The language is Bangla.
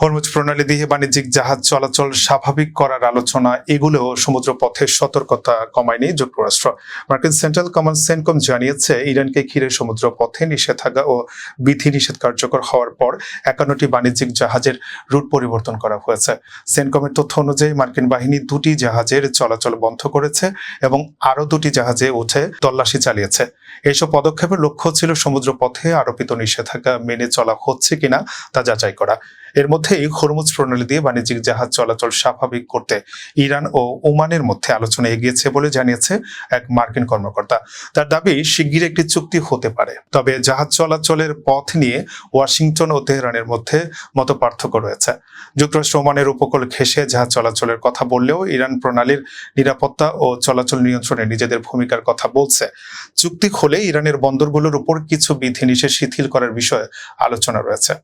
হরমুজ প্রণালী দিয়ে বাণিজ্যিক জাহাজ চলাচল স্বাভাবিক করার আলোচনা এগুলোও সমুদ্রপথের সতর্কতা কমায়নি যুক্তরাষ্ট্র। মার্কিন সেন্ট্রাল কমান্ড সেন্টকম জানিয়েছে, ইরানকে ঘিরে সমুদ্রপথে নিষেধাজ্ঞা ও বিধিনিষেধ কার্যকর হওয়ার পর 51টি বাণিজ্যিক জাহাজের রুট পরিবর্তন করা হয়েছে। সেন্টকমের তথ্য অনুযায়ী মার্কিন বাহিনী 2টি জাহাজের চলাচল বন্ধ করেছে এবং আরও 2টি জাহাজে উঠে তল্লাশি চালিয়েছে। এইসব পদক্ষেপের লক্ষ্য ছিল সমুদ্রপথে আরোপিত নিষেধাজ্ঞা মেনে চলা হচ্ছে কিনা তা যাচাই করা। এর মধ্যে হরমুজ প্রণালী দিয়ে বাণিজ্যিক জাহাজ চলাচল স্বাভাবিক করতে ইরান ও ওমানের মধ্যে আলোচনা এগিয়েছে বলে জানিয়েছে এক মার্কিন কর্মকর্তা। তার দাবি, শিগগির একটি চুক্তি হতে পারে, তবে জাহাজ চলাচলের পথ নিয়ে ওয়াশিংটন ও তেহরানের মধ্যে মতপার্থক্য রয়েছে। যুক্তরাষ্ট্র ওমানের উপকূল ঘেঁষে জাহাজ চলাচলের কথা বললেও ইরান প্রণালীর নিরাপত্তা ও চলাচল নিয়ন্ত্রণে নিজেদের ভূমিকার কথা বলছে। চুক্তি হলে ইরানের বন্দরগুলোর উপর কিছু বিধিনিষেধ শিথিল করার বিষয়ে আলোচনা রয়েছে।